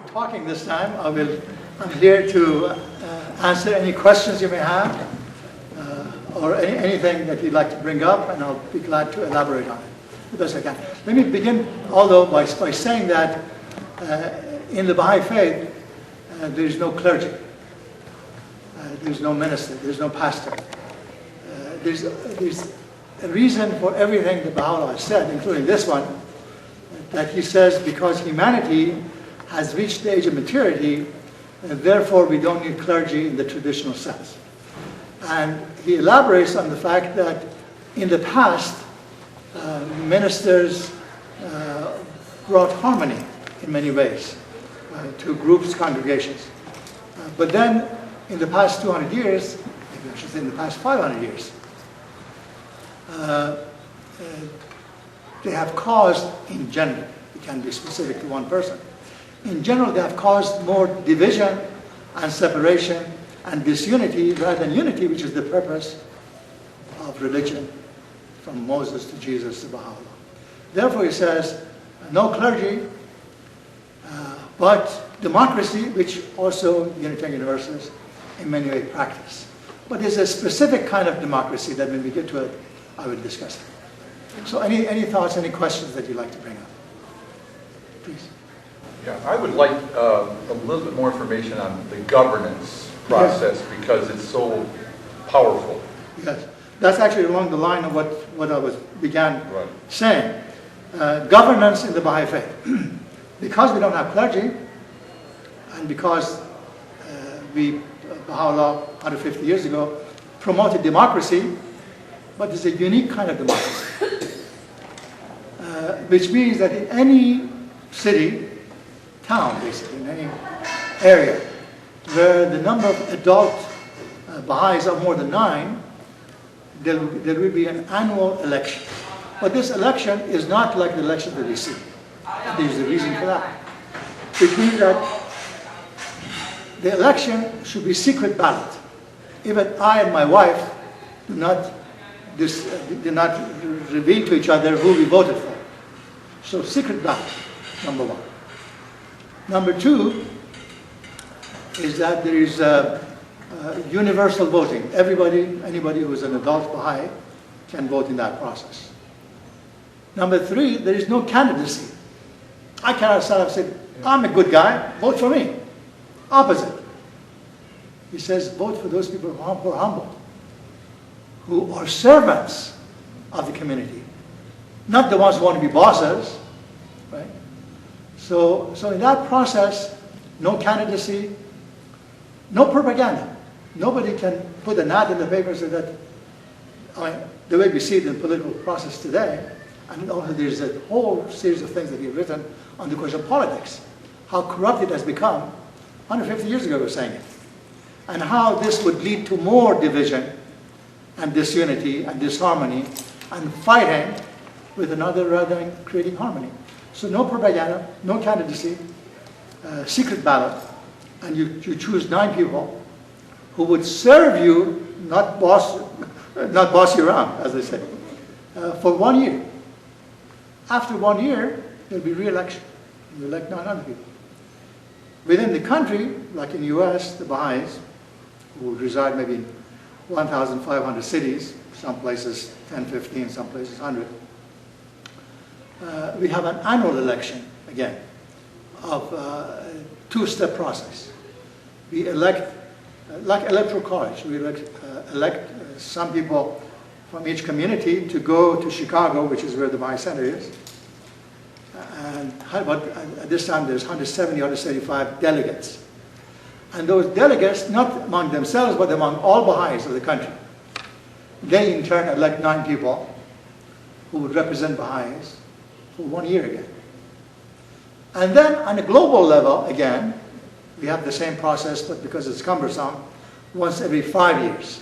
Talking this time. I'm here to answer any questions you may have or anything that you'd like to bring up, and I'll be glad to elaborate on it the best I can. Let me begin, although, by saying that in the Baha'i Faith, there's no clergy, there's no minister, there's no pastor. There's a reason for everything that Baha'u'llah has said, including this one, that he says because humanity has reached the age of maturity, and therefore we don't need clergy in the traditional sense. And he elaborates on the fact that in the past, ministers brought harmony in many ways to groups, congregations. But then in the past 200 years, maybe I should say in the past 500 years, they have caused, in general, it can be specific to one person, in general they have caused more division and separation and disunity rather than unity, which is the purpose of religion from Moses to Jesus to Baha'u'llah. Therefore he says, no clergy, but democracy, which also Unitarian Universalists in many ways practice. But there's a specific kind of democracy that when we get to it, I will discuss it. So any thoughts, any questions that you'd like to bring up? Please. Yeah, I would like a little bit more information on the governance process, yes, because it's so powerful. Yes, that's actually along the line of what I began right. saying. Governance in the Baha'i Faith. Because we don't have clergy, and because Baha'u'llah 150 years ago promoted democracy, but it's a unique kind of democracy. Which means that in any city, town basically, in any area where the number of adult Baha'is are more than 9, there will be an annual election. But this election is not like the election that we see. And there's a reason for that. Which means that the election should be secret ballot. Even I and my wife do not reveal to each other who we voted for. So secret ballot, number one. Number two is that there is universal voting. Anybody who is an adult Baha'i can vote in that process. Number three, there is no candidacy. I cannot stand up and say, I'm a good guy, vote for me. Opposite. He says, vote for those people who are humble, who are servants of the community, not the ones who want to be bosses, right? So in that process, no candidacy, no propaganda. Nobody can put an ad in the paper so that, the way we see it in the political process today, and also there's a whole series of things that he's written on the question of politics, how corrupt it has become. 150 years ago we were saying it. And how this would lead to more division and disunity and disharmony and fighting with another rather than creating harmony. So no propaganda, no candidacy, secret ballot, and you choose 9 people who would serve you, not boss you around, as they say, for 1 year. After 1 year, there'll be re-election. You elect 9 other people. Within the country, like in the US, the Baha'is, who reside maybe in 1,500 cities, some places 10, 15, some places 100, we have an annual election, again, of a 2-step process. We elect, like electoral college, we elect some people from each community to go to Chicago, which is where the Baha'i Center is. But at this time there's 170, 175 delegates. And those delegates, not among themselves, but among all Baha'is of the country, they in turn elect 9 people who would represent Baha'is for 1 year again. And then on a global level, again, we have the same process, but because it's cumbersome, once every 5 years.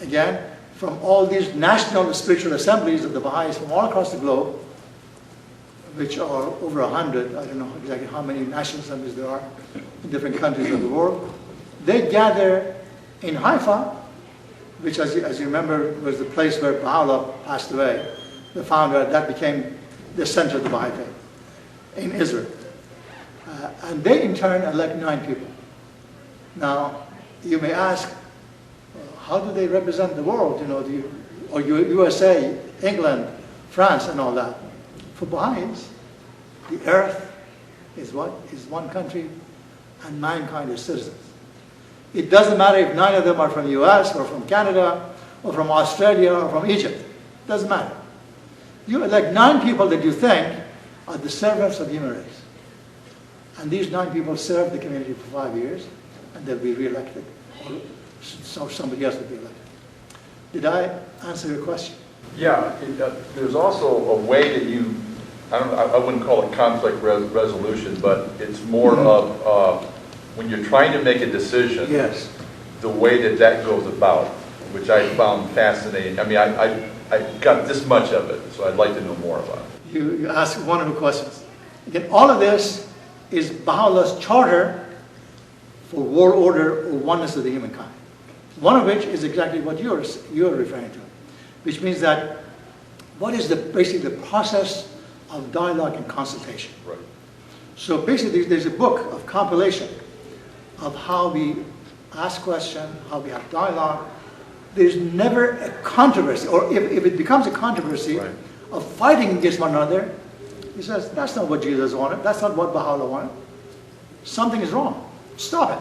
Again, from all these national spiritual assemblies of the Baha'is from all across the globe, which are over 100, I don't know exactly how many national assemblies there are in different countries of the world, they gather in Haifa, which as you remember was the place where Baha'u'llah passed away, the founder, that became the center of the Baha'i Faith. in Israel. And they in turn elect 9 people. Now, you may ask, how do they represent the world? Or USA, England, France, and all that. For Baha'is, the earth is what? Is one country, and mankind is citizens. It doesn't matter if 9 of them are from the US, or from Canada, or from Australia, or from Egypt. It doesn't matter. You elect 9 people that you think are the servants of the human race. And these 9 people serve the community for 5 years, and they'll be re-elected. Or somebody else will be elected. Did I answer your question? Yeah, there's also a way that you, I wouldn't call it conflict resolution, but it's more of when you're trying to make a decision, yes, the way that goes about, which I found fascinating. I mean, I got this much of it, so I'd like to know more about it. You ask wonderful questions. Again, all of this is Baha'u'llah's charter for world order or oneness of the humankind. One of which is exactly what you're referring to, which means that what is basically the process of dialogue and consultation. Right. So basically there's a book of compilation of how we ask questions, how we have dialogue. There's never a controversy, or if it becomes a controversy right. of fighting against one another, he says, that's not what Jesus wanted, that's not what Baha'u'llah wanted. Something is wrong. Stop it.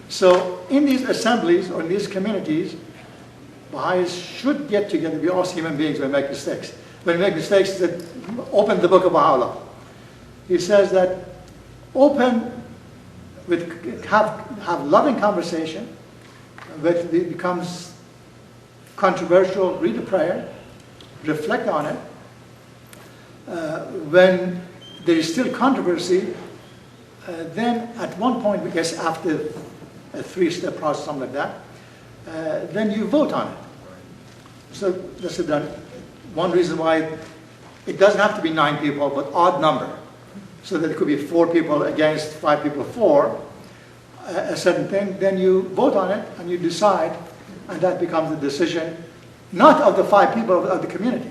So in these assemblies or in these communities, Baha'is should get together. We are all human beings, we make mistakes. When we make mistakes, open the book of Baha'u'llah. He says that have loving conversation. When it becomes controversial, read a prayer, reflect on it. When there is still controversy, then at one point, I guess after a 3-step process, something like that, then you vote on it. So this is done. One reason why it doesn't have to be 9 people, but odd number. So that it could be 4 people against, 5 people for a certain thing. Then you vote on it and you decide, and that becomes the decision, not of the 5 people of the community.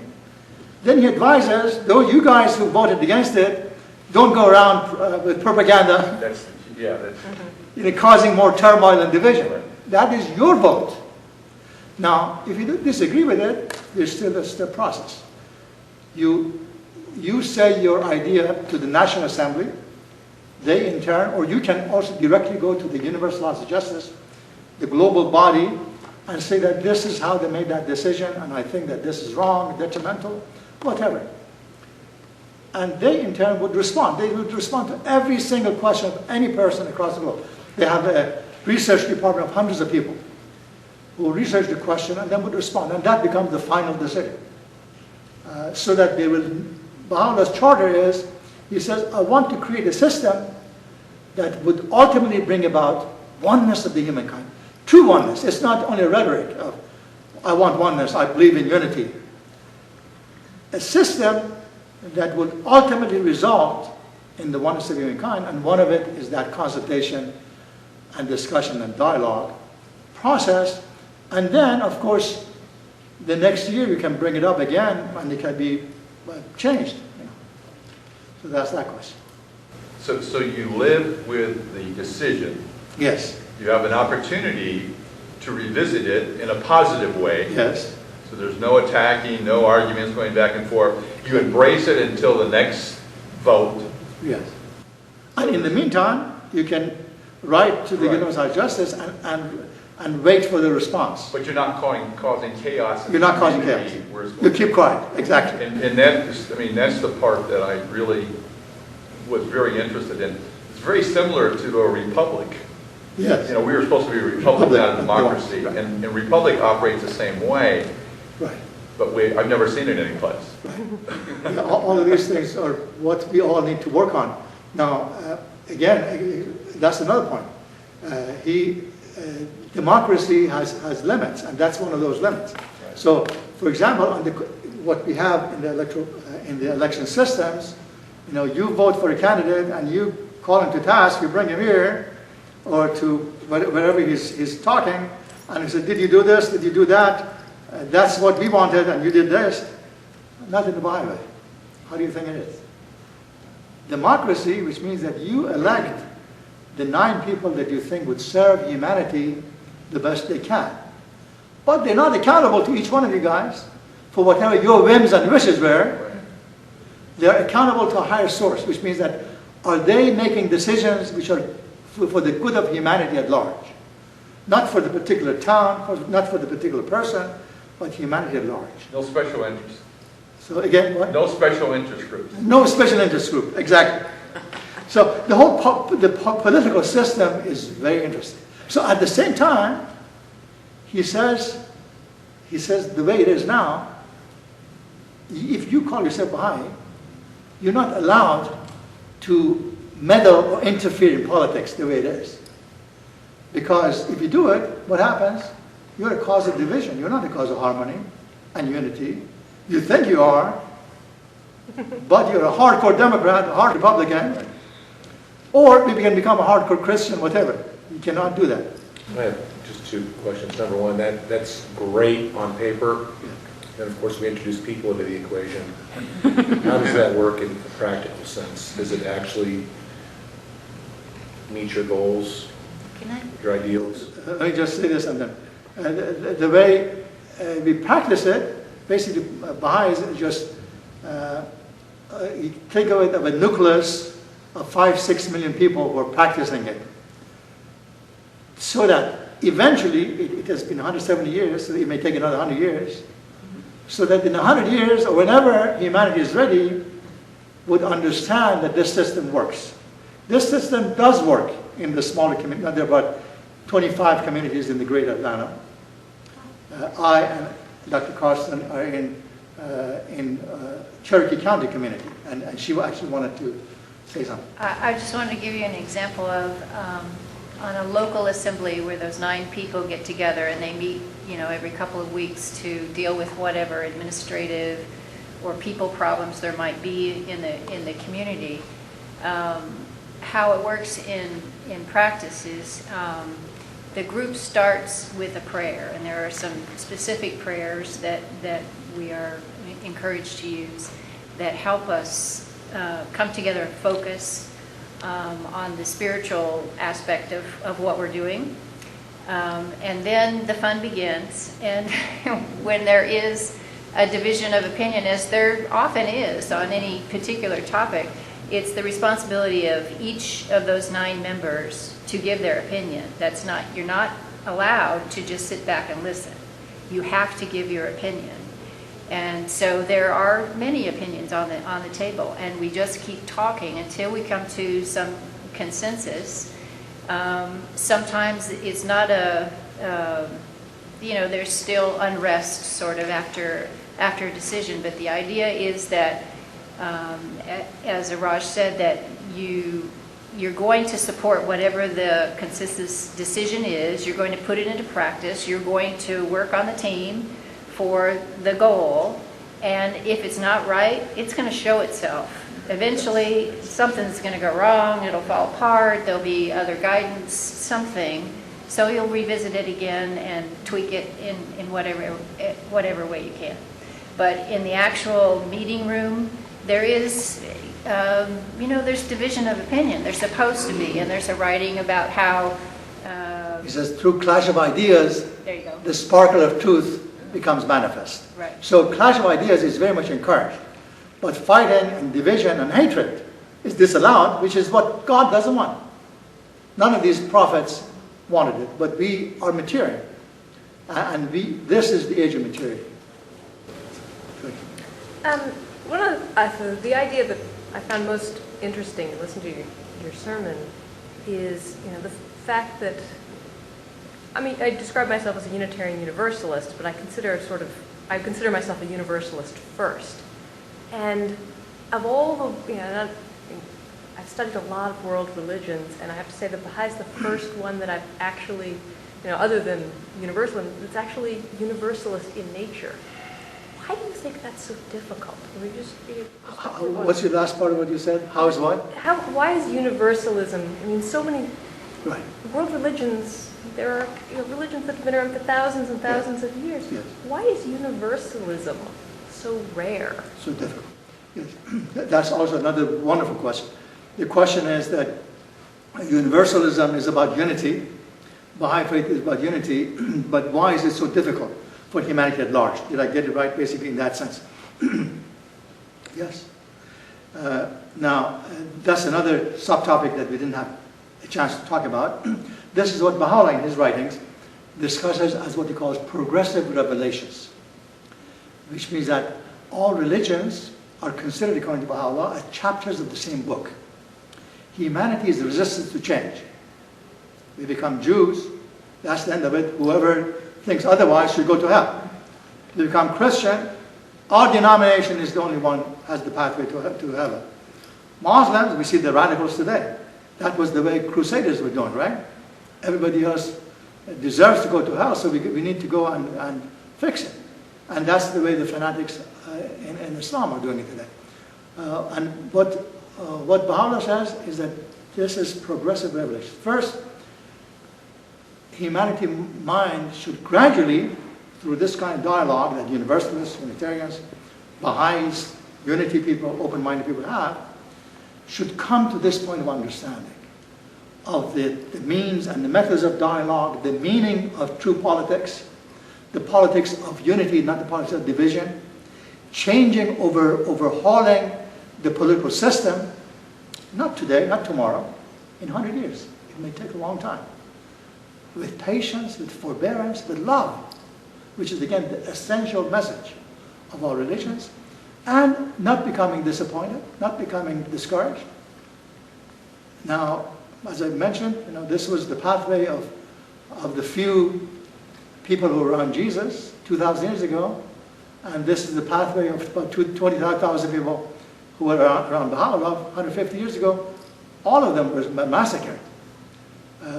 Then he advises, though you guys who voted against it, don't go around with propaganda, causing more turmoil and division. That is your vote. Now, if you disagree with it, there's still a step process. You say your idea to the National Assembly, they in turn, or you can also directly go to the Universal Laws of Justice, the global body, and say that this is how they made that decision, and I think that this is wrong, detrimental, whatever. And they in turn would respond. They would respond to every single question of any person across the globe. They have a research department of hundreds of people who research the question and then would respond. And that becomes the final decision. So that they will, Baha'u'llah's charter is, he says, I want to create a system that would ultimately bring about oneness of the humankind. True oneness. It's not only rhetoric of, I want oneness, I believe in unity. A system that would ultimately result in the oneness of humankind, and one of it is that consultation and discussion and dialogue process. And then, of course, the next year you can bring it up again and it can be changed. So that's that question. So you live with the decision. Yes. You have an opportunity to revisit it in a positive way. Yes. So there's no attacking, no arguments going back and forth. You embrace it until the next vote. Yes. And in the meantime, you can write to the Universal Justice and wait for the response. But you're not causing chaos. You're not causing chaos. You keep quiet. Exactly. And that is, that's the part that I really was very interested in. It's very similar to a republic. Yes. We were supposed to be a republic, not a democracy. Right. And republic operates the same way. Right. But I've never seen it anyplace. Right. Yeah, all of these things are what we all need to work on. Now, again, that's another point. Democracy has limits, and that's one of those limits. Right. So, for example, what we have in the election systems, you vote for a candidate and you call him to task, you bring him here, or to wherever he's talking, and he said, did you do this, did you do that? That's what we wanted, and you did this. Not in the Baha'i way. How do you think it is? Democracy, which means that you elect the 9 people that you think would serve humanity the best they can. But they're not accountable to each one of you guys for whatever your whims and wishes were. They're accountable to a higher source, which means that are they making decisions which are for the good of humanity at large? Not for the particular town, not for the particular person, but humanity at large. No special interests. So again, what? No special interest groups. No special interest group, exactly. So the whole political system is very interesting. So at the same time, he says the way it is now, if you call yourself Baha'i, you're not allowed to meddle or interfere in politics the way it is. Because if you do it, what happens? You're a cause of division. You're not a cause of harmony and unity. You think you are, but you're a hardcore Democrat, a hard Republican, or you can become a hardcore Christian, whatever. You cannot do that. I have just 2 questions. Number one, that's great on paper. And of course, we introduce people into the equation. How does that work in a practical sense? Does it actually meet your goals, your ideals? Let me just say this, and then the way we practice it, basically, Baha'is just you think of it of a nucleus of 5-6 million people who are practicing it, so that eventually it has been 170 years, so it may take another 100 years, so that in 100 years or whenever humanity is ready, would understand that this system works. This system does work in the smaller community. There are about 25 communities in the greater Atlanta. I and Dr. Carson are in Cherokee County community, and she actually wanted to say something. I just wanted to give you an example of on a local assembly where those 9 people get together and they meet, every couple of weeks to deal with whatever administrative or people problems there might be in the community. How it works in practice is the group starts with a prayer, and there are some specific prayers that we are encouraged to use that help us come together and focus on the spiritual aspect of what we're doing. And then the fun begins, and when there is a division of opinion, as there often is on any particular topic, it's the responsibility of each of those 9 members to give their opinion. You're not allowed to just sit back and listen. You have to give your opinion. And so there are many opinions on the table, and we just keep talking until we come to some consensus. Sometimes it's not there's still unrest sort of after a decision, but the idea is that, as Araj said, that you're going to support whatever the consensus decision is. You're going to put it into practice. You're going to work on the team for the goal, and if it's not right, it's going to show itself. Eventually, something's going to go wrong, it'll fall apart, there'll be other guidance, something, so you'll revisit it again and tweak it in whatever way you can. But in the actual meeting room, there is, there's division of opinion. There's supposed to be, and there's a writing about how... he says, through clash of ideas, there you go. The sparkle of truth becomes manifest. Right. So clash of ideas is very much encouraged. But fighting and division and hatred is disallowed, which is what God doesn't want. None of these prophets wanted it, but we are maturing. And this is the age of maturity. One of the idea that I found most interesting in listening to your sermon is, the fact that, I describe myself as a Unitarian Universalist, but I consider myself a Universalist first. And of all the, I've studied a lot of world religions, and I have to say that Baha'i is the first one that I've actually, other than Universalism, it's actually universalist in nature. Why do you think that's so difficult? Can we just What's your last part of what you said? How is what? Why is universalism? So many Right. world religions. There are religions that have been around for thousands and thousands of years. Yes. Why is universalism so rare? So difficult. Yes. That's also another wonderful question. The question is that Universalism is about unity, Baha'i Faith is about unity, but why is it so difficult for humanity at large? Did I get it right, basically, in that sense? Yes. Now, that's another subtopic that we didn't have a chance to talk about. This is what Baha'u'llah in his writings discusses as what he calls progressive revelations, which means that all religions are considered, according to Baha'u'llah, as chapters of the same book. Humanity is resistant to change. We become Jews, that's the end of it. Whoever thinks otherwise should go to hell. We become Christian, our denomination is the only one has the pathway to heaven. Muslims, we see the radicals today. That was the way Crusaders were doing, right? Everybody else deserves to go to hell, so we need to go and fix it. And that's the way the fanatics in Islam are doing it today. And what Baha'u'llah says is that this is progressive revelation. First, humanity mind should gradually, through this kind of dialogue that Universalists, Unitarians, Baha'is, unity people, open-minded people have, should come to this point of understanding of the means and the methods of dialogue, the meaning of true politics, the politics of unity, not the politics of division, changing, overhauling the political system, not today, not tomorrow, in 100 years. It may take a long time. With patience, with forbearance, with love, which is again the essential message of our religions, and not becoming disappointed, not becoming discouraged. Now, as I mentioned, this was the pathway of the few people who were around Jesus 2,000 years ago, and this is the pathway of about 25,000 people who were around Baha'u'llah 150 years ago. All of them were massacred.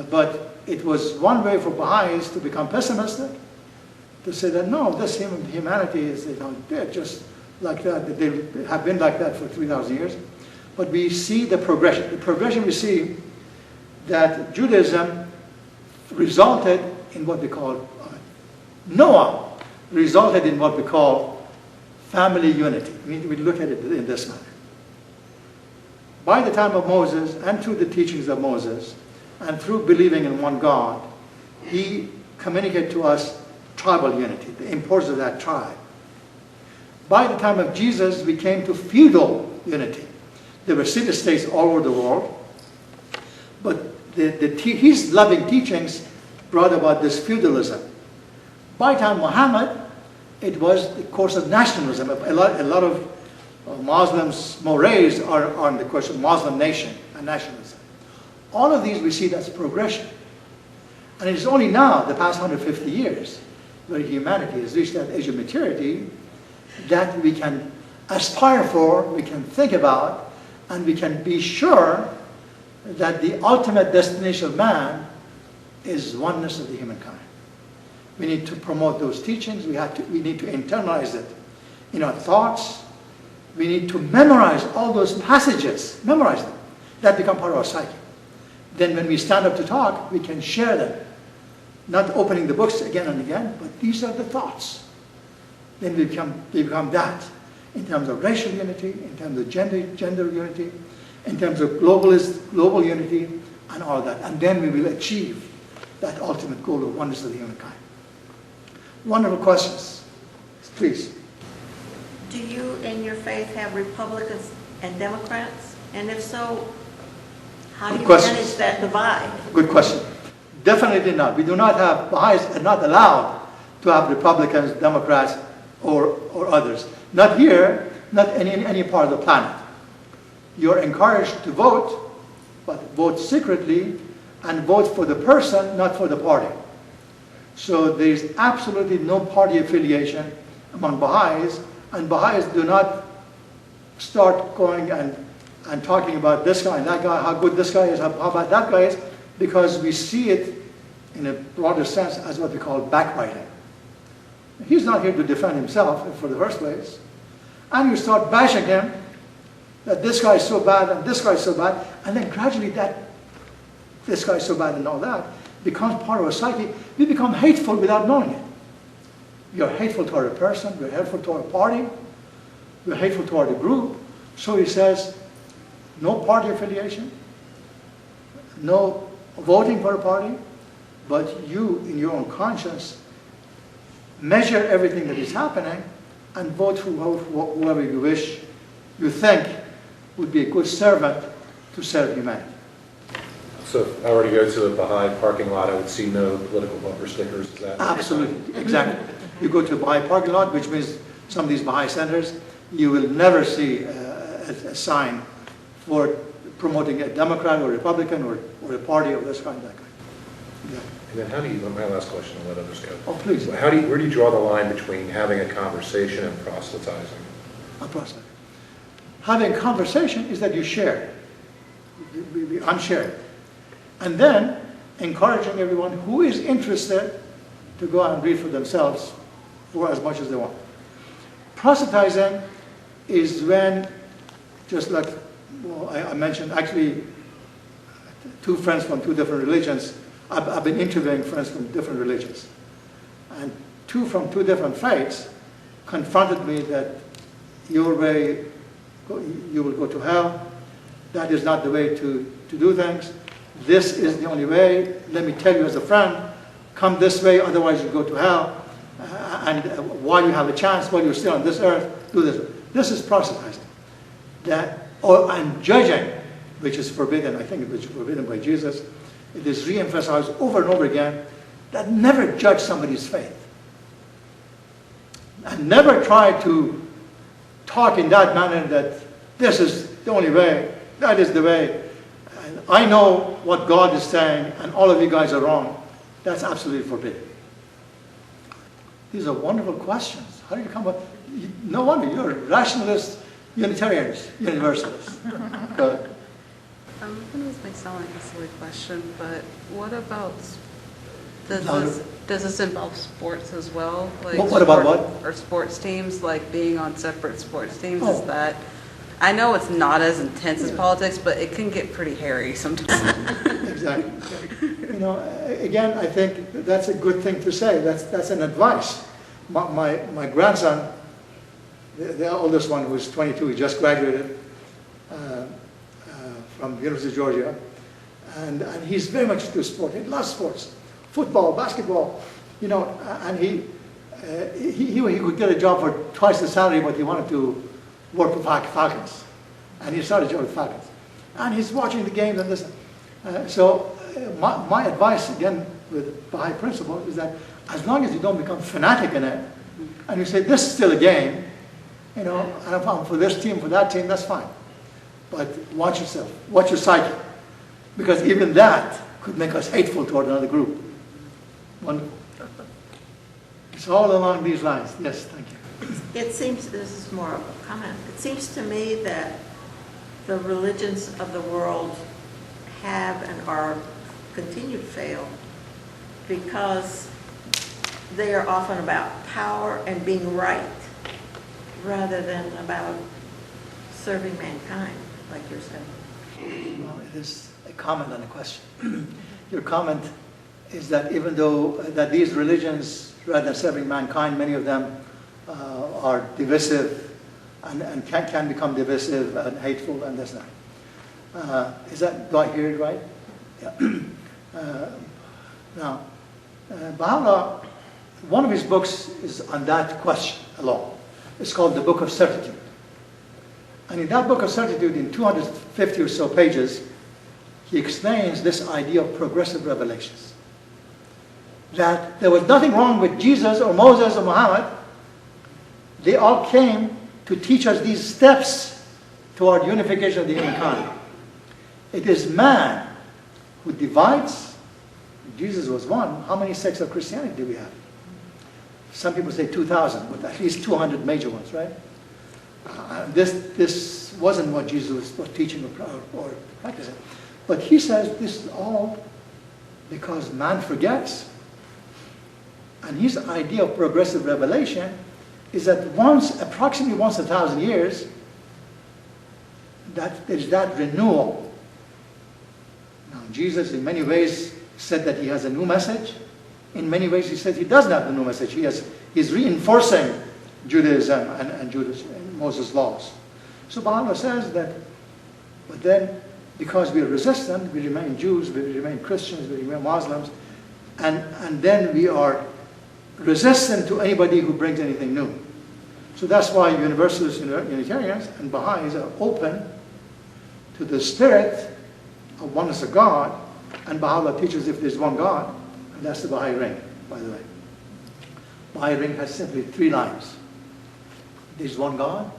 But it was one way for Baha'is to become pessimistic, to say that no, this humanity is, they're just like that. They have been like that for 3,000 years. But we see the progression. The progression we see that Judaism resulted in what we call, Noah resulted in what we call family unity. We look at it in this manner. By the time of Moses, and through the teachings of Moses, and through believing in one God, he communicated to us tribal unity, the importance of that tribe. By the time of Jesus, we came to feudal unity. There were city-states all over the world, but his loving teachings brought about this feudalism. By the time of Muhammad, it was the course of nationalism. A lot of Muslims, mores are on the course of Muslim nation and nationalism. All of these we see that's progression. And it is only now, the past 150 years, where humanity has reached that age of maturity, that we can aspire for, we can think about, and we can be sure that the ultimate destination of man is oneness of the humankind. We need to promote those teachings. We need to internalize it in our thoughts. We need to memorize all those passages, memorize them. That become part of our psyche. Then when we stand up to talk, we can share them. Not opening the books again and again, but these are the thoughts. Then we become that in terms of racial unity, in terms of gender unity, in terms of global unity, and all that. And then we will achieve that ultimate goal of oneness of the humankind. Wonderful questions. Please. Do you in your faith have Republicans and Democrats? And if so, how do you manage that divide? Good question. Definitely not. We do not have, Baha'is are not allowed to have Republicans, Democrats, or others. Not here, not in any part of the planet. You're encouraged to vote, but vote secretly, and vote for the person, not for the party. So there is absolutely no party affiliation among Baha'is, and Baha'is do not start going and talking about this guy and that guy, how good this guy is, how bad that guy is, because we see it in a broader sense as what we call backbiting. He's not here to defend himself for the first place. And you start bashing him, that this guy is so bad and this guy is so bad, and then gradually this guy is so bad and all that becomes part of our psyche. We become hateful without knowing it. We are hateful toward a person, we're hateful toward a party, we're hateful toward a group, So he says, no party affiliation, no voting for a party, but you, in your own conscience, measure everything that is happening and vote for whoever you wish, you think would be a good servant to serve humanity. So if I were to go to a Baha'i parking lot, I would see no political bumper stickers, is that? Absolutely, exactly. You go to a Baha'i parking lot, which means some of these Baha'i centers, you will never see a sign for promoting a Democrat or Republican or a party of this kind, that kind. Yeah. And then how do you, my last question, I'll let others go. Oh, please. Where do you draw the line between having a conversation and proselytizing? A proselyte. Having a conversation is that you share. I'm sharing. And then encouraging everyone who is interested to go out and read for themselves for as much as they want. Proselytizing is when, just like I mentioned, actually, two friends from two different religions, I've been interviewing friends from different religions. And two from two different faiths confronted me that your way, you will go to hell. That is not the way to do things. This is the only way. Let me tell you as a friend, come this way, otherwise you go to hell. And while you have a chance, while you're still on this earth, do this. This is proselytizing. And judging, which is forbidden, I think which is forbidden by Jesus. It is re-emphasized over and over again that never judge somebody's faith. And never try to talk in that manner that this is the only way, that is the way. And I know what God is saying, and all of you guys are wrong. That's absolutely forbidden. These are wonderful questions. How did you come up? No wonder you're rationalists, Unitarians, Universalists. Go ahead. This may sound like a silly question, but what about, does this involve sports as well? Like what about what? Or sports teams, like being on separate sports teams, Oh. is that, I know it's not as intense as politics, but it can get pretty hairy sometimes. Exactly. You know, again, I think that's a good thing to say. That's an advice. My grandson, the oldest one, who is 22, he just graduated from the University of Georgia, and he's very much into sport. He loves sports, football, basketball, you know, and he could get a job for twice the salary, but he wanted to work for Falcons, and he started a job with Falcons, and he's watching the games and this. So my advice, again, with Baha'i principle, is that as long as you don't become fanatic in it, and you say, this is still a game, you know, and if I'm for this team, for that team, that's fine. But watch yourself, watch your psyche, because even that could make us hateful toward another group. Wonderful. It's all along these lines. Yes, thank you. It seems, this is more of a comment, it seems to me that the religions of the world have and are continue to fail because they are often about power and being right rather than about serving mankind, like you're saying. Well, it is a comment on a question. Your comment is that even though that these religions, rather than serving mankind, many of them are divisive and can become divisive and hateful and this and that. Is that, do I hear it right? Yeah. Now, Baha'u'llah, one of his books is on that question alone. It's called the Book of Certitude. And in that Book of Certitude, in 250 or so pages, he explains this idea of progressive revelations. That there was nothing wrong with Jesus or Moses or Muhammad. They all came to teach us these steps toward unification of the humankind. It is man who divides. Jesus was one. How many sects of Christianity do we have? Some people say 2,000, but at least 200 major ones, right? This wasn't what Jesus was teaching or practicing. But he says this is all because man forgets. And his idea of progressive revelation is that approximately once 1,000 years, that there's that renewal. Now, Jesus in many ways said that he has a new message. In many ways he said he doesn't have the new message. He's reinforcing Judaism and Moses' laws. So Baha'u'llah says that, but then because we are resistant, we remain Jews, we remain Christians, we remain Muslims, and then we are resistant to anybody who brings anything new. So that's why Universalists, Unitarians, and Baha'is are open to the spirit of oneness of God, and Baha'u'llah teaches if there's one God, and that's the Baha'i ring, by the way. Baha'i ring has simply 3 lines. There's one God.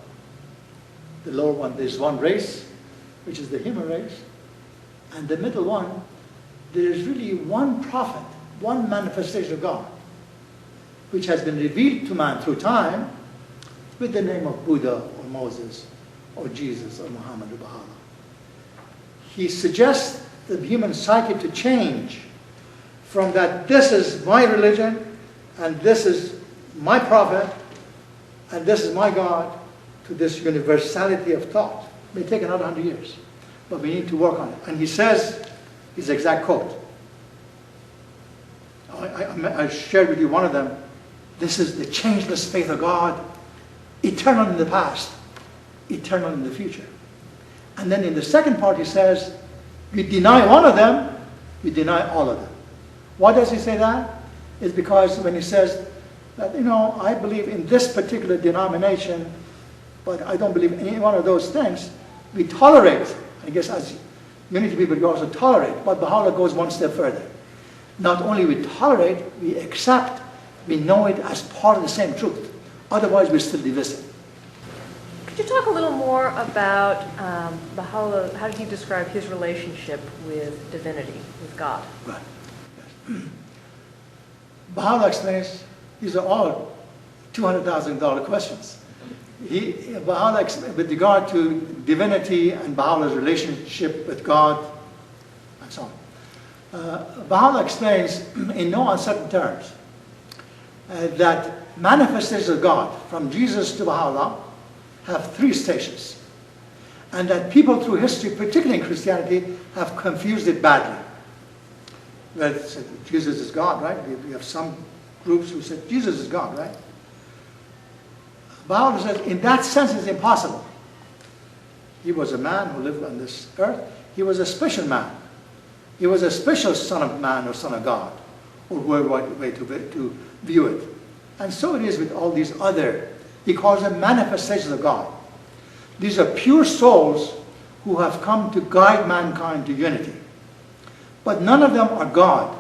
The lower one, there's one race, which is the human race. And the middle one, there is really one prophet, one manifestation of God, which has been revealed to man through time with the name of Buddha or Moses or Jesus or Muhammad or Baha'u'llah. He suggests the human psyche to change from that this is my religion and this is my prophet and this is my God to this universality of thought. It may take another 100 years, but we need to work on it. And he says, his exact quote, I shared with you one of them, this is the changeless faith of God, eternal in the past, eternal in the future. And then in the second part he says, you deny one of them, you deny all of them. Why does he say that? It's because when he says that, I believe in this particular denomination, but I don't believe in any one of those things, we tolerate, I guess as unity people we also tolerate, but Baha'u'llah goes one step further. Not only we tolerate, we accept, we know it as part of the same truth. Otherwise we're still divisive. Could you talk a little more about Baha'u'llah, how did he describe his relationship with divinity, with God? Right. Yes. Baha'u'llah explains, these are all $200,000 questions. Baha'u'llah, with regard to divinity and Baha'u'llah's relationship with God, and so on. Baha'u'llah explains in no uncertain terms that manifestations of God, from Jesus to Baha'u'llah, have 3 stations. And that people through history, particularly in Christianity, have confused it badly. Well, Jesus is God, right? We have some groups who said Jesus is God, right? Baha'u'llah says, in that sense, it's impossible. He was a man who lived on this earth. He was a special man. He was a special son of man or son of God, or whatever way to view it. And so it is with all these other, he calls them manifestations of God. These are pure souls who have come to guide mankind to unity. But none of them are God.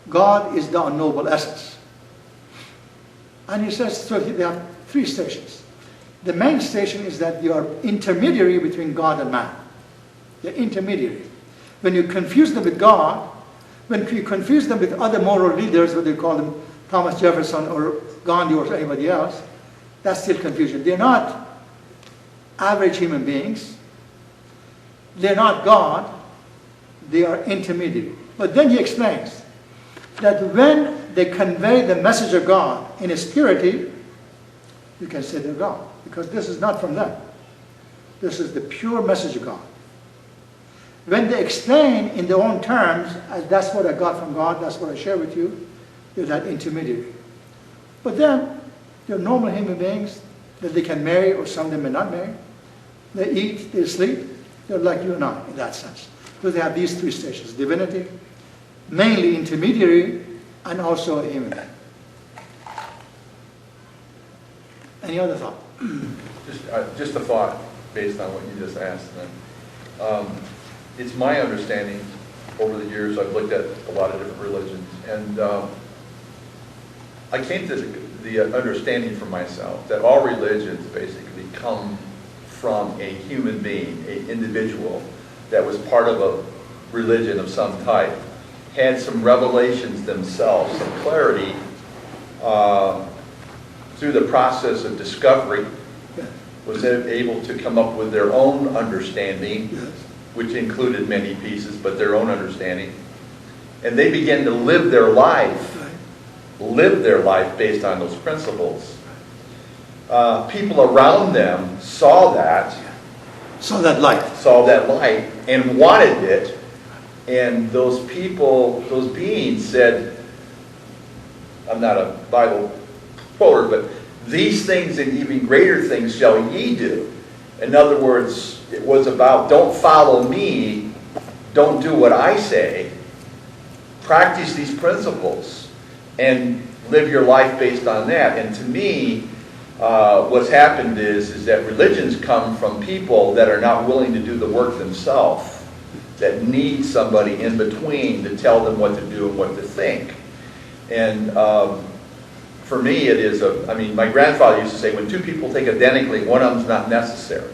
God is the unknowable essence. And he says, so they have 3 stations. The main station is that you are intermediary between God and man. They're intermediary. When you confuse them with God, when you confuse them with other moral leaders, whether you call them Thomas Jefferson or Gandhi or anybody else, that's still confusion. They're not average human beings. They're not God. They are intermediary. But then he explains that when they convey the message of God in its purity, you can say they're God, because this is not from them. This is the pure message of God. When they explain in their own terms, as that's what I got from God, that's what I share with you, they're that intermediary. But then, they're normal human beings that they can marry, or some of them may not marry. They eat, they sleep. They're like you and I in that sense. So they have these 3 stations: divinity, mainly intermediary, and also a human being. Any other thought? Just a thought based on what you just asked. Then, it's my understanding over the years I've looked at a lot of different religions, and I came to the understanding for myself that all religions basically come from a human being, an individual that was part of a religion of some type, had some revelations themselves, some clarity through the process of discovery, was able to come up with their own understanding, which included many pieces, but their own understanding. And they began to live their life based on those principles. People around them saw that light, and wanted it. And those people, those beings said, I'm not a Bible quoter, but these things and even greater things shall ye do. In other words, it was about don't follow me, don't do what I say, practice these principles, and live your life based on that. And to me, what's happened is that religions come from people that are not willing to do the work themselves, that need somebody in between to tell them what to do and what to think. And for me, it is my grandfather used to say, when two people think identically, one of them's not necessary.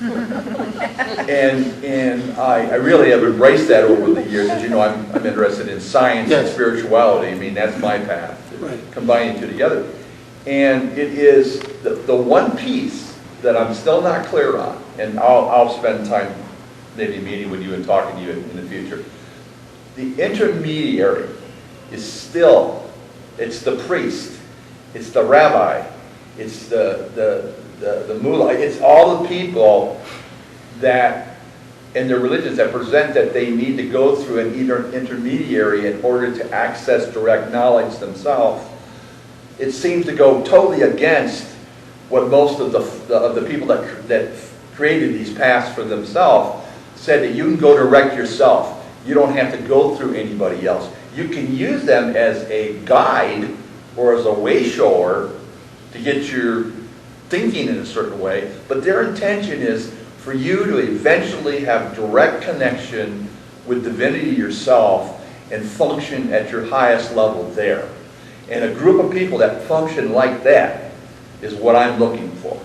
and I really have embraced that over the years. As you know, I'm interested in science and spirituality. I mean, that's my path, combining two together. And it is the one piece that I'm still not clear on, and I'll spend time maybe meeting with you and talking to you in the future. The intermediary is still, it's the priest, it's the rabbi, it's the mullah, it's all the people that, in their religions, that present that they need to go through an intermediary in order to access direct knowledge themselves. It seems to go totally against what most of the people that created these paths for themselves said, that you can go direct yourself. You don't have to go through anybody else. You can use them as a guide or as a way shower to get your thinking in a certain way, but their intention is for you to eventually have direct connection with divinity yourself and function at your highest level there. And a group of people that function like that is what I'm looking for.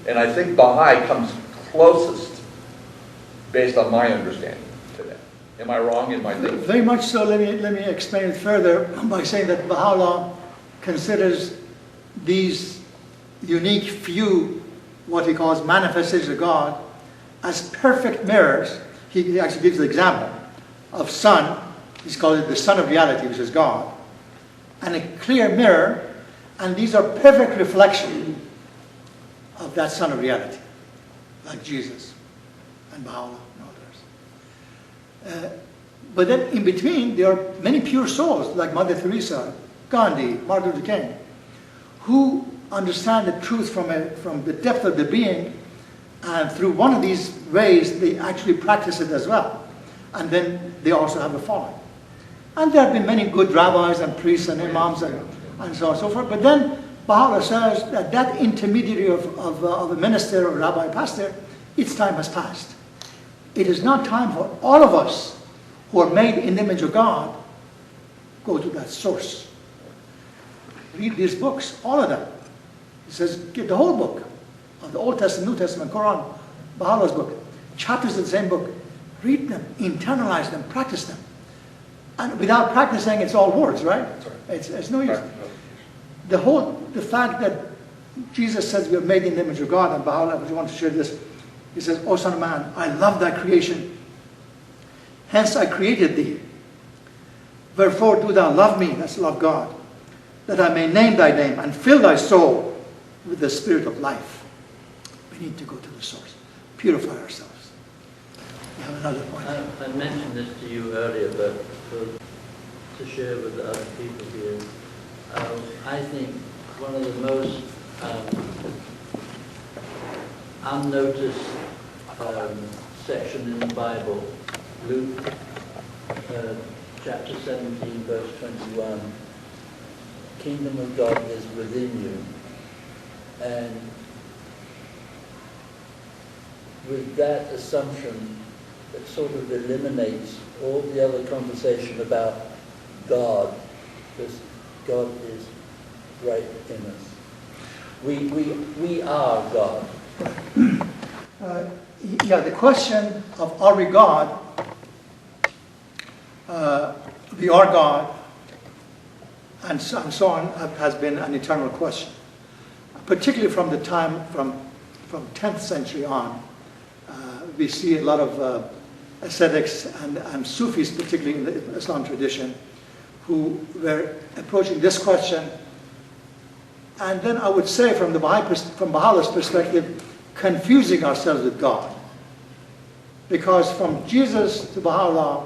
And I think Baha'i comes closest based on my understanding to that. Am I wrong in my thinking? Very much so. Let me explain it further by saying that Baha'u'llah considers these unique few, what he calls manifestations of God, as perfect mirrors. He actually gives the example of sun. He's called it the sun of reality, which is God, and a clear mirror, and these are perfect reflections of that sun of reality, like Jesus and Baha'u'llah and others. But then in between, there are many pure souls, like Mother Teresa, Gandhi, Martin Luther King, who understand the truth from the depth of the being, and through one of these ways, they actually practice it as well. And then they also have a following. And there have been many good rabbis and priests and imams and so on and so forth. But then Baha'u'llah says that intermediary of a minister or rabbi pastor, its time has passed. It is not time for all of us who are made in the image of God go to that source. Read these books, all of them. He says, get the whole book of the Old Testament, New Testament, Quran, Baha'u'llah's book, chapters of the same book. Read them, internalize them, practice them. And without practicing, it's all words, right? It's no use. The fact that Jesus says we are made in the image of God, and Baha'u'llah, if you want to share this, he says, O son of man, I love thy creation. Hence I created thee. Wherefore do thou love me, that's love God, that I may name thy name and fill thy soul with the spirit of life. We need to go to the source, purify ourselves. You have another point. I mentioned this to you earlier, but to share with the other people here, I think one of the most unnoticed section in the Bible, Luke chapter 17, verse 21, kingdom of God is within you. And with that assumption, it sort of eliminates all the other conversation about God, because God is right in us. We are God. The question of are we God, we are God, and so on, has been an eternal question. Particularly from the time, from 10th century on, we see a lot of ascetics and Sufis, particularly in the Islam tradition, who were approaching this question. And then I would say from Baha'u'llah's perspective, confusing ourselves with God. Because from Jesus to Baha'u'llah,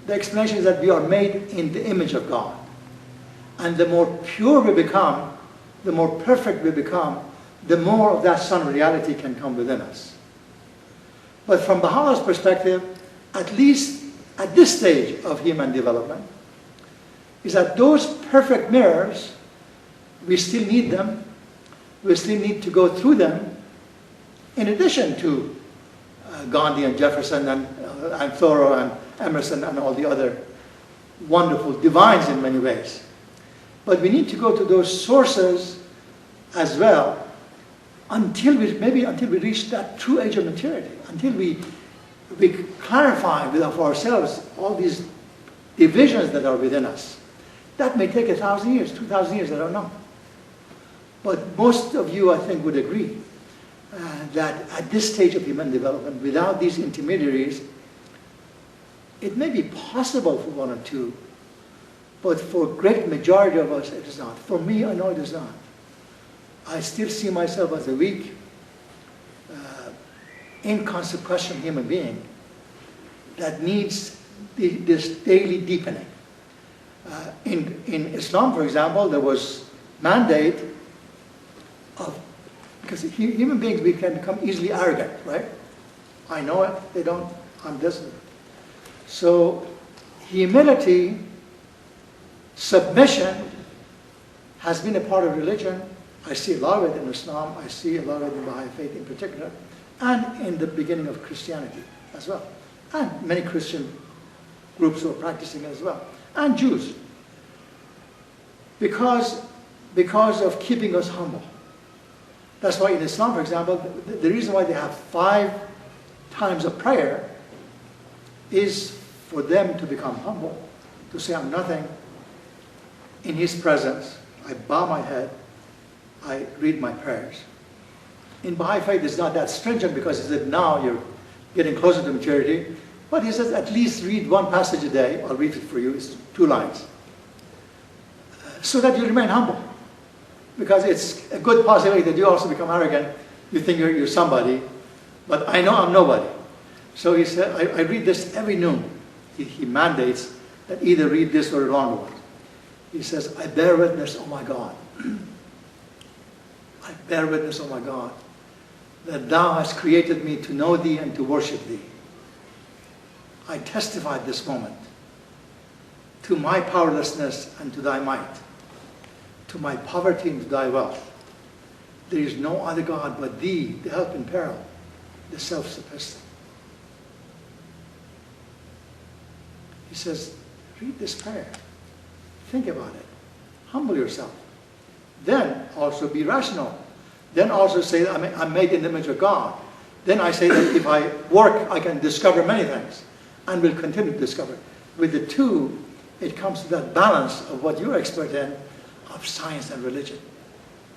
the explanation is that we are made in the image of God. And the more pure we become, the more perfect we become, the more of that sun reality can come within us. But from Baha'u'llah's perspective, at least at this stage of human development, is that those perfect mirrors, we still need them. We still need to go through them, in addition to Gandhi and Jefferson and Thoreau and Emerson and all the other wonderful divines in many ways. But we need to go to those sources as well until we reach that true age of maturity, until we clarify with ourselves all these divisions that are within us. That may take 1,000 years, 2,000 years, I don't know. But most of you, I think, would agree that at this stage of human development, without these intermediaries, it may be possible for one or two, but for a great majority of us, it is not. For me, I know it is not. I still see myself as a weak, inconsequential human being that needs this daily deepening. In Islam, for example, there was mandate of, because human beings, we can become easily arrogant, right? I know it, they don't, I'm this. So humility, submission has been a part of religion. I see a lot of it in Islam, I see a lot of it in Baha'i Faith in particular, and in the beginning of Christianity as well. And many Christian groups who are practicing as well. And Jews. Because of keeping us humble. That's why in Islam, for example, the reason why they have 5 times of prayer is for them to become humble, to say, I'm nothing. In His presence, I bow my head, I read my prayers. In Baha'i Faith, it's not that stringent because he said, now you're getting closer to maturity. But he says, at least read 1 passage a day. I'll read it for you. It's 2 lines. So that you remain humble. Because it's a good possibility that you also become arrogant. You think you're somebody. But I know I'm nobody. So he said, I read this every noon. He mandates that either read this or a longer one. He says, I bear witness, oh my God. I bear witness, oh my God, that Thou hast created me to know Thee and to worship Thee. I testify at this moment to my powerlessness and to Thy might, to my poverty and to Thy wealth. There is no other God but Thee, the help in peril, the self-sufficient. He says, read this prayer. Think about it. Humble yourself. Then also be rational. Then also say, I'm made in the image of God. Then I say that if I work, I can discover many things. And will continue to discover. With the two, it comes to that balance of what you're expert in, of science and religion.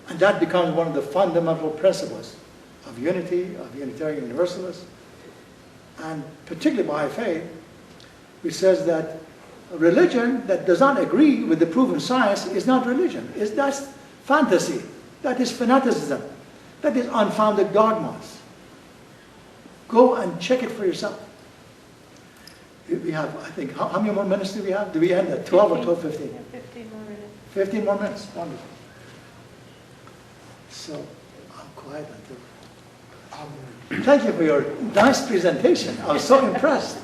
And that becomes one of the fundamental principles of unity, of Unitarian Universalists, and particularly Baha'i Faith, which says that a religion that does not agree with the proven science is not religion. That's fantasy. That is fanaticism. That is unfounded dogmas. Go and check it for yourself. We have, I think, how many more minutes do we have? Do we end at 12 or 12:15? 15 more minutes. 15 more minutes. Wonderful. So, I'm quiet until... Thank you for your nice presentation. I was so impressed.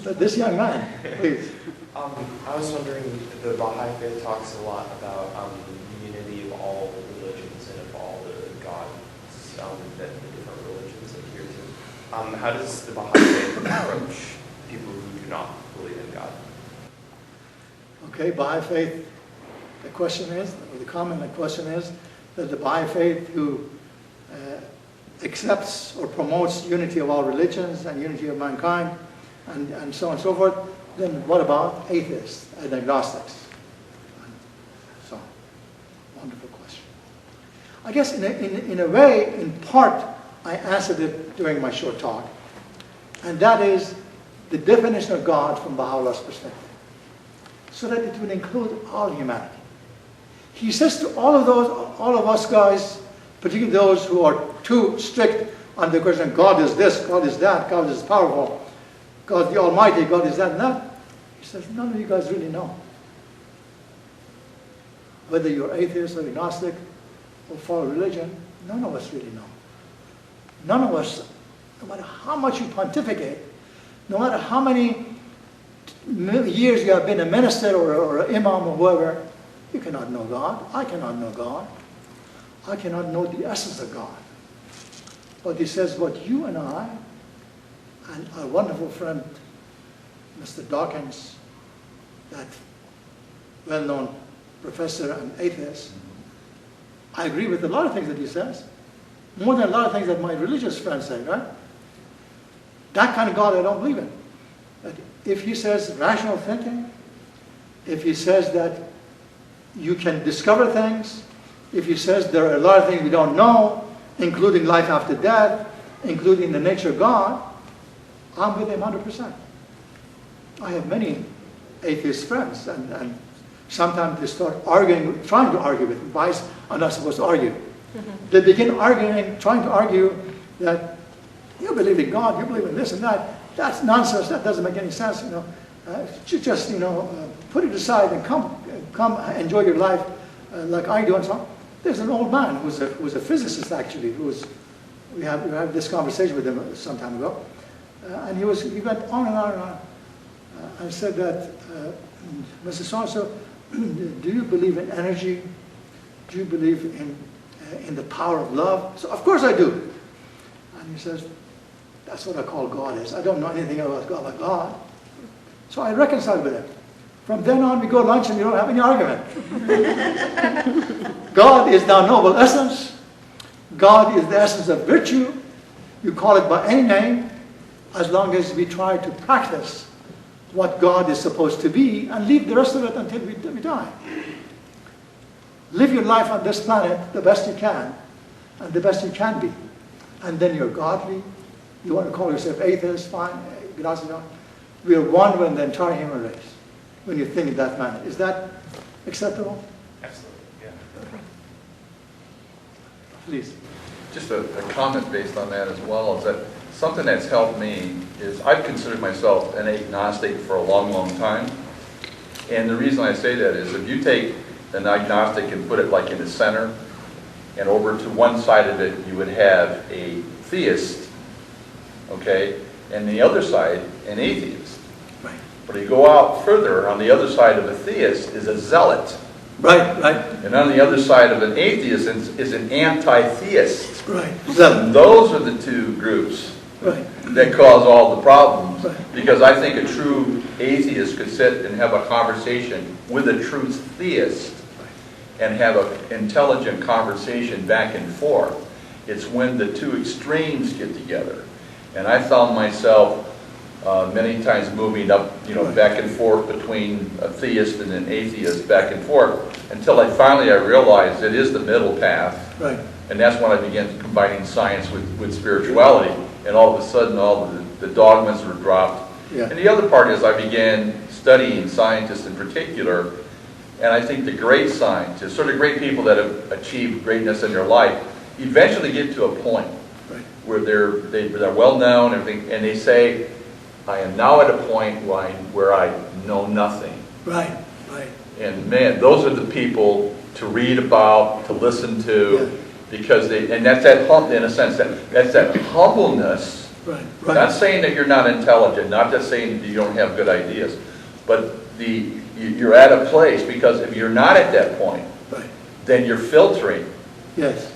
But this young man, please. I was wondering, the Baha'i Faith talks a lot about the unity of all religions and of all the gods that the different religions adhere to. How does the Baha'i Faith approach people who do not believe in God? Okay, Baha'i Faith, the question is, or the comment, the question is, that the Baha'i Faith who accepts or promotes unity of all religions and unity of mankind, and so on and so forth, then what about atheists and agnostics? So, wonderful question. I guess in a way, in part, I answered it during my short talk, and that is the definition of God from Baha'u'llah's perspective, so that it would include all humanity. He says to all of us guys, particularly those who are too strict on the question, God is this, God is that, God is powerful, God the Almighty, God is that and that. He says, none of you guys really know. Whether you're atheist or agnostic or follow religion, None of us really know. None of us, no matter how much you pontificate, no matter how many years you have been a minister or an imam or whoever, you cannot know God. I cannot know God. I cannot know the essence of God. But he says what you and I and our wonderful friend, Mr. Dawkins, that well-known professor and atheist, I agree with a lot of things that he says. More than a lot of things that my religious friends say, right? That kind of God I don't believe in. But if he says rational thinking, if he says that you can discover things, if he says there are a lot of things we don't know, including life after death, including the nature of God, I'm with him 100%. I have many atheist friends, and sometimes they start arguing, trying to argue with me. Baha'is are not supposed to argue. They begin arguing, trying to argue that you believe in God, you believe in this and that. That's nonsense. That doesn't make any sense. Just put it aside and come enjoy your life like I do and so on. There's an old man who was a physicist actually. We had this conversation with him some time ago, and he went on and on and on. I said that, Mr. So-and-so, do you believe in energy? Do you believe in the power of love? So, of course I do. And he says, that's what I call God is. I don't know anything about God. So I reconciled with him. From then on, we go to lunch and we don't have any argument. God is the noble essence. God is the essence of virtue. You call it by any name, as long as we try to practice what God is supposed to be and leave the rest of it until we die. Live your life on this planet the best you can and the best you can be. And then you're godly. You want to call yourself atheist, fine, agnostic. We are one with the entire human race when you think in that manner. Is that acceptable? Absolutely, yeah. Please. Just a comment based on that as well, is that something that's helped me is I've considered myself an agnostic for a long, long time. And the reason I say that is if you take an agnostic and put it like in the center, and over to one side of it you would have a theist, okay, and the other side an atheist. Right. But you go out further, on the other side of a theist is a zealot. Right. And on the other side of an atheist is an anti-theist. Right. And those are the two groups Right. that cause all the problems. Right. Because I think a true atheist could sit and have a conversation with a true theist and have an intelligent conversation back and forth. It's when the two extremes get together. And I found myself many times moving up, back and forth between a theist and an atheist, back and forth, until I realized it is the middle path. Right. And that's when I began combining science with spirituality. And all of a sudden, all the dogmas were dropped. Yeah. And the other part is I began studying scientists in particular. And I think the great scientists, or the great people that have achieved greatness in their life, eventually get to a point where they're well known and they say, I am now at a point where I know nothing. Right. And man, those are the people to read about, to listen to, because that's that in a sense, that's that humbleness. Right. Not saying that you're not intelligent, not just saying that you don't have good ideas, but you're at a place, because if you're not at that point, then you're filtering. Yes.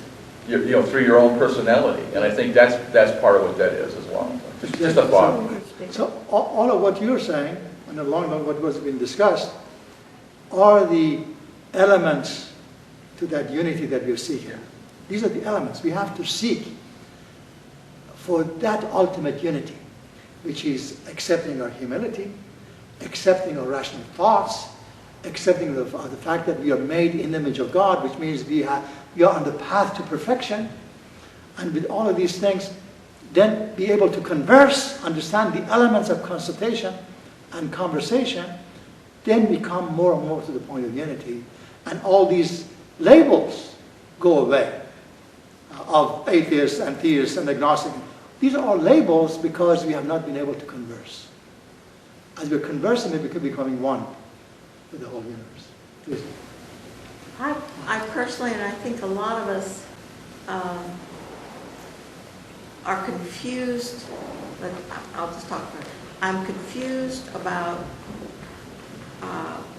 Through your own personality, and I think that's part of what that is as well. Just a thought. So all of what you're saying, and along with what was being discussed, are the elements to that unity that we're seeking. These are the elements we have to seek for that ultimate unity, which is accepting our humility, accepting our rational thoughts, accepting the fact that we are made in the image of God, which means we are on the path to perfection. And with all of these things, then be able to converse, understand the elements of consultation and conversation, then we come more and more to the point of unity. And all these labels go away of atheists and theists and agnostic. These are all labels because we have not been able to converse. As we're conversing, we become becoming one with the whole universe. Please. I personally, and I think a lot of us, are confused, but I'll just talk about it. I'm confused about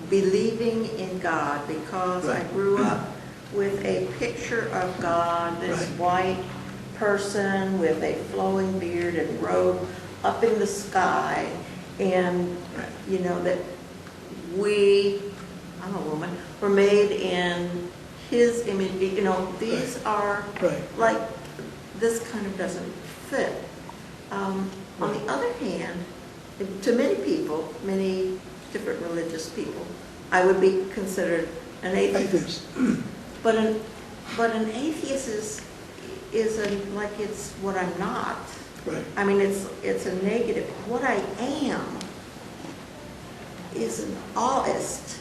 believing in God because I grew up with a picture of God, this white person with a flowing beard and robe up in the sky, and you know that we, I'm a woman, were made in His image. You know, these are like, this kind of doesn't fit. On the other hand, to many people, many different religious people, I would be considered an atheist. But an atheist is like it's what I'm not. Right. I mean, it's a negative. What I am is an awist.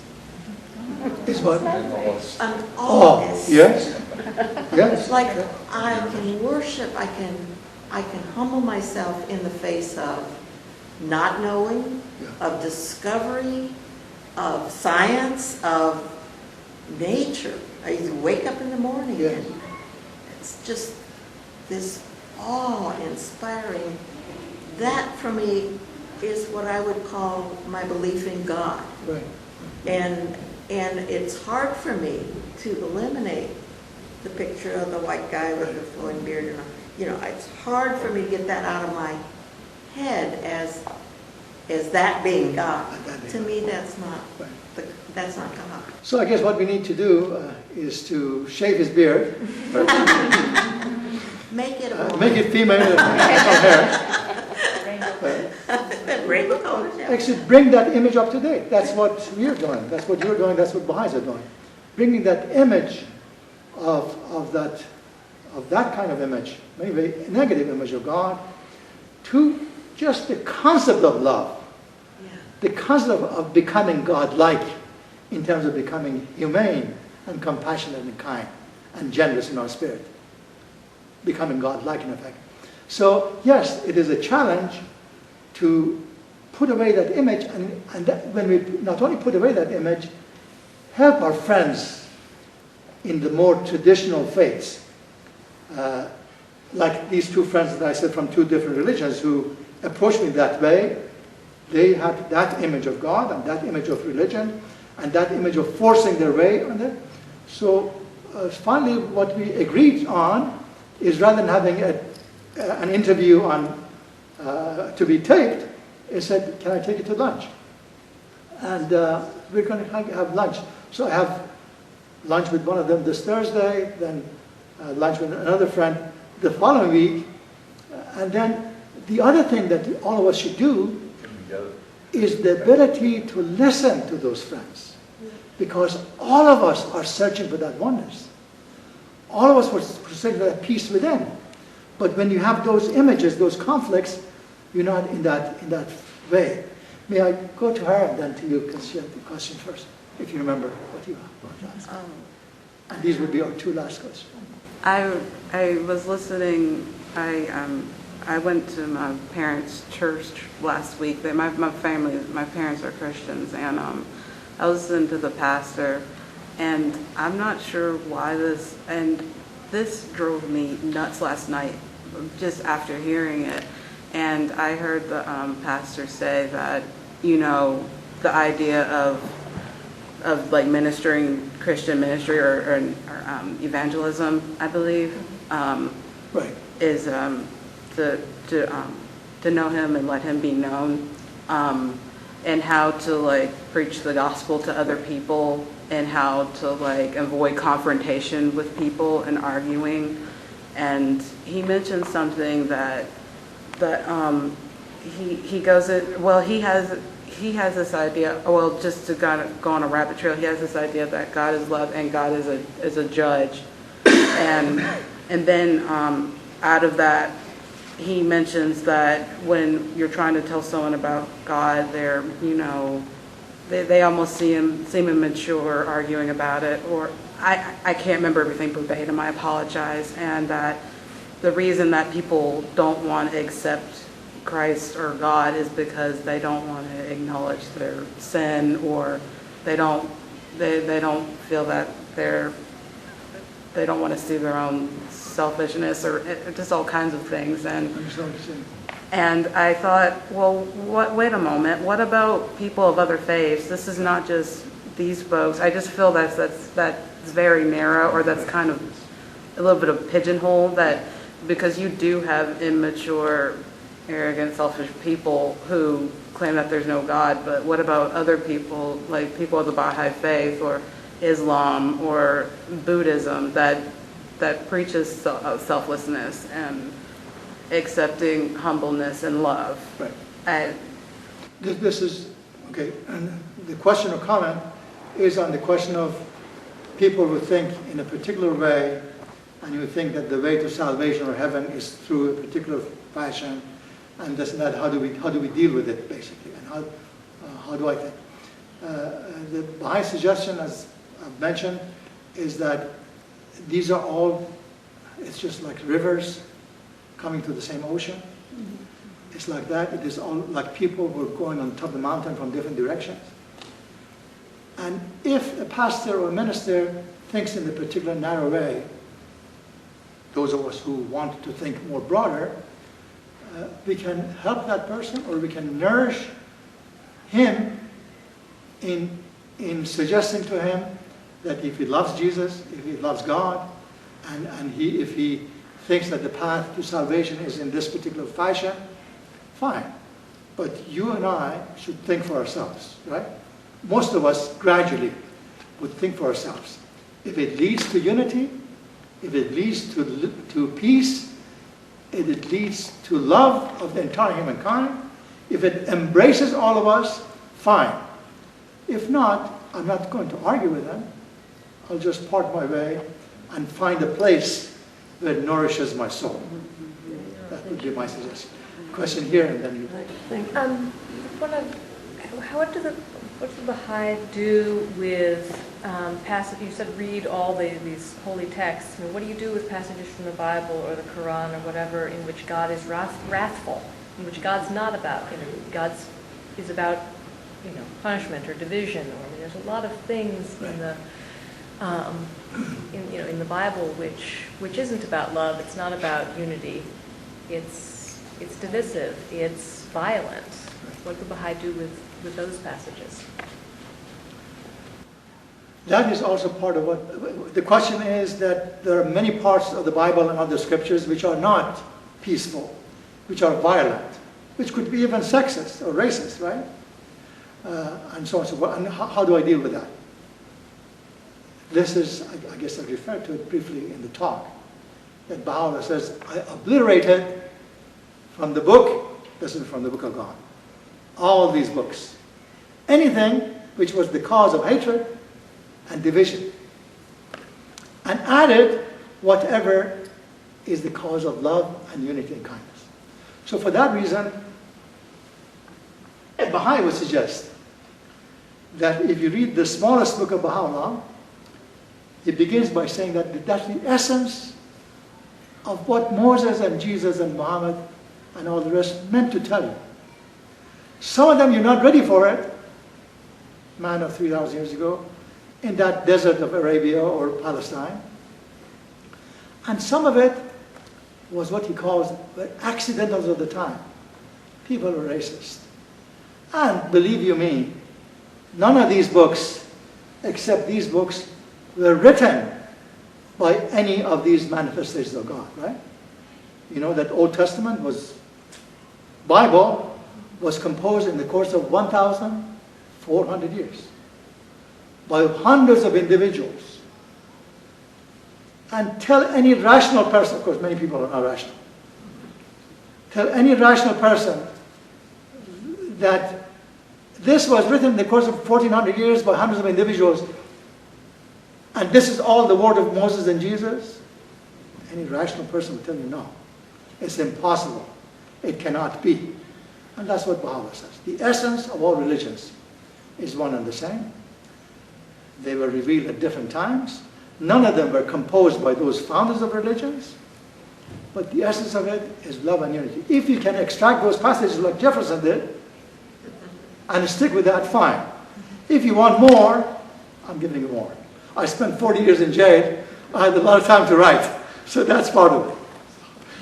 Is what? An Oh, awist. yes. Yes. Like I can worship, I can humble myself in the face of not knowing, of discovery, of science, of nature. I used to wake up in the morning and it's just this awe-inspiring. That for me is what I would call my belief in God. Right. And it's hard for me to eliminate the picture of the white guy with the flowing beard. And, you know, it's hard for me to get that out of my head as that being God. To me, that's not God. So I guess what we need to do is to shave his beard. Make it a woman. Make it female and hair. Rainbow colors, yeah. Actually, bring that image up to date. That's what we're doing. That's what you're doing. That's what Baha'is are doing. Bringing that image of that kind of image, maybe a negative image of God, to just the concept of love. The concept of becoming godlike in terms of becoming humane and compassionate and kind and generous in our spirit. Becoming godlike in effect. So yes, it is a challenge to put away that image, and that when we not only put away that image, help our friends in the more traditional faiths. Like these two friends that I said from two different religions who approached me that way. They had that image of God and that image of religion and that image of forcing their way on it. So finally what we agreed on is rather than having an interview to be taped, he said, can I take you to lunch? And we're going to have lunch. So I have lunch with one of them this Thursday, then lunch with another friend the following week. And then the other thing that all of us should do is the ability to listen to those friends. Because all of us are searching for that oneness. All of us are searching for that peace within. But when you have those images, those conflicts, you're not in that way. May I go to her and then to you, because you had the question first, if you remember what you asked. And these would be our two last questions. I was listening. I went to my parents' church last week. My parents are Christians, and I listened to the pastor, and I'm not sure why this drove me nuts last night, just after hearing it. And I heard the pastor say that, you know, the idea of like ministering, Christian ministry or evangelism, I believe, is to know him and let him be known, and how to like preach the gospel to other people, and how to like avoid confrontation with people and arguing. And he mentioned something that he goes, well, he has this idea, well, just to go on a rabbit trail, he has this idea that God is love and God is a judge, and then out of that, he mentions that when you're trying to tell someone about God, they're, you know, they almost seem immature arguing about it, or I can't remember everything verbatim, I apologize, and that the reason that people don't want to accept Christ or God is because they don't want to acknowledge their sin, or they don't feel that they don't want to see their own selfishness or just all kinds of things. I understand what you're saying. And I thought, well, wait a moment. What about people of other faiths? This is not just these folks. I just feel that's very narrow, or that's kind of a little bit of pigeonhole, that because you do have immature, arrogant, selfish people who claim that there's no God, but what about other people, like people of the Baha'i Faith or Islam or Buddhism that preaches selflessness and accepting humbleness and love? Right. And This is, okay, and the question or comment is on the question of people who think in a particular way, and who think that the way to salvation or heaven is through a particular fashion, and this and that. How do we deal with it, basically, and how do I think? The Baha'i suggestion, as I've mentioned, is that these are all, it's just like rivers coming to the same ocean. It's like that. It is all like people who are going on top of the mountain from different directions. And if a pastor or a minister thinks in a particular narrow way, those of us who want to think more broader, we can help that person, or we can nourish him in suggesting to him that if he loves Jesus, if he loves God, and if he thinks that the path to salvation is in this particular fashion, fine. But you and I should think for ourselves, right? Most of us gradually would think for ourselves. If it leads to unity, if it leads to peace, if it leads to love of the entire humankind, if it embraces all of us, fine. If not, I'm not going to argue with them. I'll just part my way and find a place that nourishes my soul. That would be my suggestion. Question here, and then you. What do the Baha'i do with passage? You said read all these holy texts. I mean, what do you do with passages from the Bible or the Quran or whatever in which God is wrathful, in which God's not about, God's is about, punishment or division, or there's a lot of things in the in the Bible which isn't about love. It's not about unity. It's divisive. It's violent. What do the Baha'i do with those passages? That is also part of what the question is, that there are many parts of the Bible and other scriptures which are not peaceful, which are violent, which could be even sexist or racist, right? And so on and so forth. And how do I deal with that? This is, I guess I referred to it briefly in the talk, that Baha'u'llah says, I obliterated from the book, this is from the Book of God, all these books, anything which was the cause of hatred and division, and added whatever is the cause of love and unity and kindness. So for that reason, a Baha'i would suggest that if you read the smallest book of Baha'u'llah, it begins by saying that that's the essence of what Moses and Jesus and Muhammad and all the rest meant to tell you. Some of them you're not ready for it, man of 3,000 years ago, in that desert of Arabia or Palestine. And some of it was what he calls the accidentals of the time. People were racist. And believe you me, none of these books, except these books, were written by any of these manifestations of God, right? You know that Old Testament Bible was composed in the course of 1,400 years by hundreds of individuals. And tell any rational person, of course many people are not rational, tell any rational person that this was written in the course of 1,400 years by hundreds of individuals, and this is all the word of Moses and Jesus, any rational person will tell you no. It's impossible. It cannot be. And that's what Baha'u'llah says. The essence of all religions is one and the same. They were revealed at different times. None of them were composed by those founders of religions. But the essence of it is love and unity. If you can extract those passages like Jefferson did, and stick with that, fine. If you want more, I'm giving you more. I spent 40 years in jail. I had a lot of time to write. So that's part of it.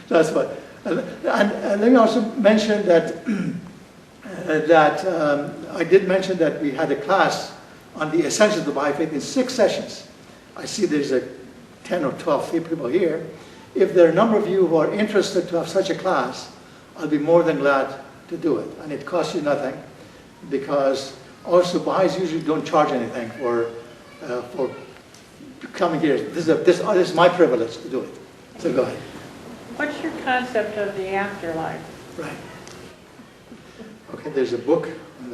That's what. And let me also mention that I did mention that we had a class on the essentials of the Baha'i Faith in 6 sessions. I see there's 10 or 12 people here. If there are a number of you who are interested to have such a class, I'll be more than glad to do it. And it costs you nothing, because also Baha'is usually don't charge anything for coming here. This is my privilege to do it. So go ahead. What's your concept of the afterlife? Right. Okay, there's a book on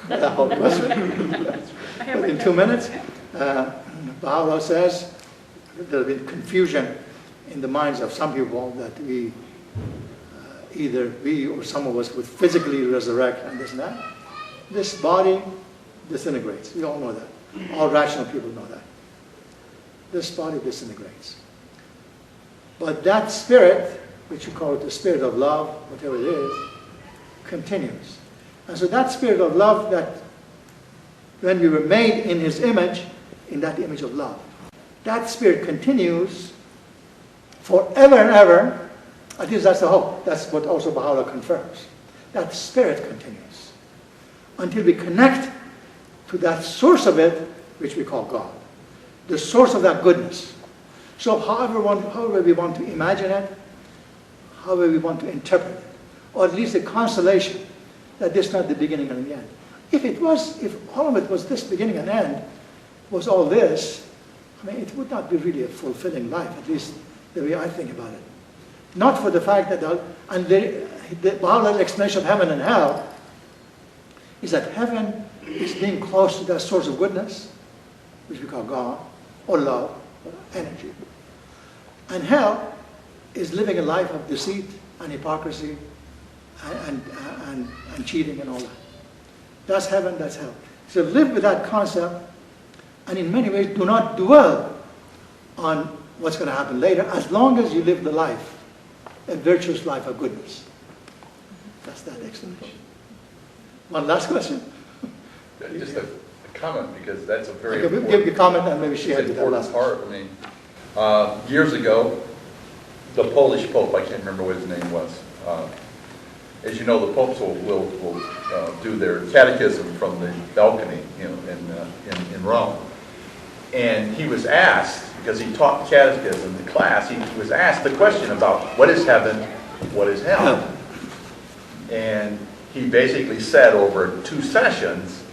the whole question. But in 2 minutes, Baha'u'llah says there will be confusion in the minds of some people that either we or some of us would physically resurrect and this and that. This body disintegrates. We all know that. All rational people know that. This body disintegrates. But that spirit, which you call it the spirit of love, whatever it is, continues. And so that spirit of love, that when we were made in His image, in that image of love, that spirit continues forever and ever. At least that's the hope. That's what also Baha'u'llah confirms. That spirit continues until we connect to that source of it, which we call God. The source of that goodness. So however we want to imagine it, however we want to interpret it, or at least a consolation that this is not the beginning and the end. If all of it was this beginning and end, was all this, I mean, it would not be really a fulfilling life, at least the way I think about it. Not for the fact that, the Baha'u'llah's explanation of heaven and hell is that heaven is being close to that source of goodness, which we call God, or love, or energy. And hell is living a life of deceit and hypocrisy and cheating and all that. That's heaven, that's hell. So live with that concept, and in many ways do not dwell on what's going to happen later, as long as you live the life, a virtuous life of goodness. That's that explanation. One last question. Just a comment, because that's a very okay, important, give a comment and maybe she had that last part. I mean, years ago, the Polish Pope, I can't remember what his name was. As you know, the popes will do their catechism from the balcony, in Rome. And he was asked, because he taught catechism in the class, he was asked the question about what is heaven, what is hell. And he basically said over 2 sessions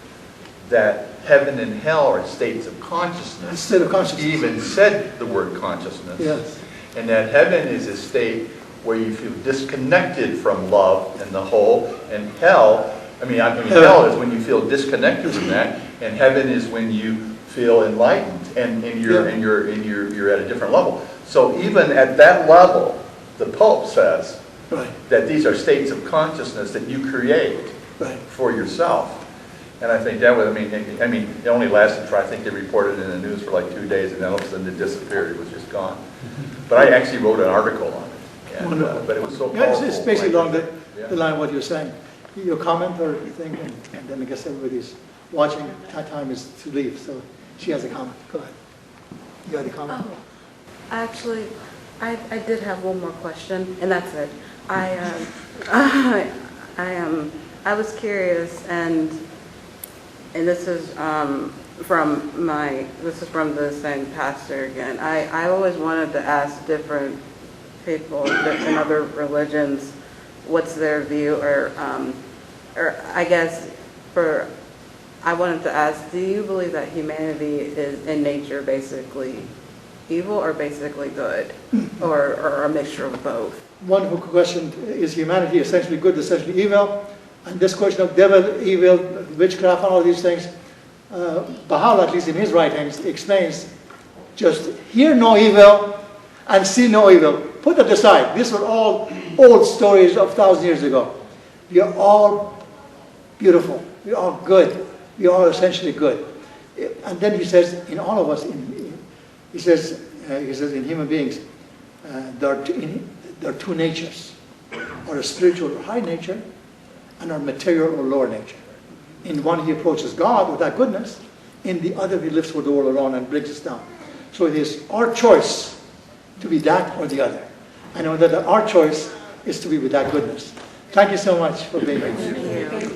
that heaven and hell are states of consciousness. State of consciousness. He even said the word consciousness. Yes. And that heaven is a state where you feel disconnected from love and the whole, and hell, hell is when you feel disconnected from that, and heaven is when you feel enlightened and you're at a different level. So even at that level, the Pope says that these are states of consciousness that you create for yourself. And I think that was, it only lasted for, I think they reported in the news for like 2 days, and then all of a sudden it disappeared. It was just gone. But I actually wrote an article on it. And, but it was so powerful. It's basically along the line of what you're saying. Your comment or thing, and then I guess everybody's watching. Time is to leave, so she has a comment. Go ahead. You had a comment? Oh, actually, I did have one more question, and that's it. I was curious, and this is from the same pastor again. I always wanted to ask different people in other religions what's their view, or I guess I wanted to ask, do you believe that humanity is in nature basically evil or basically good, or a mixture of both? Wonderful question. Is humanity essentially good, essentially evil? And this question of devil, evil, witchcraft, and all these things, Baha'u'llah, at least in his writings, explains just hear no evil and see no evil. Put that aside. These were all old stories of 1,000 years ago. We are all beautiful. We are all good. We are all essentially good. And then he says, in all of us, he says in human beings, there are 2 natures, or a spiritual or high nature, and our material or lower nature. In one he approaches God with that goodness, in the other he lives for the world alone and brings us down. So it is our choice to be that or the other. I know that our choice is to be with that goodness. Thank you so much for being here. Thank you.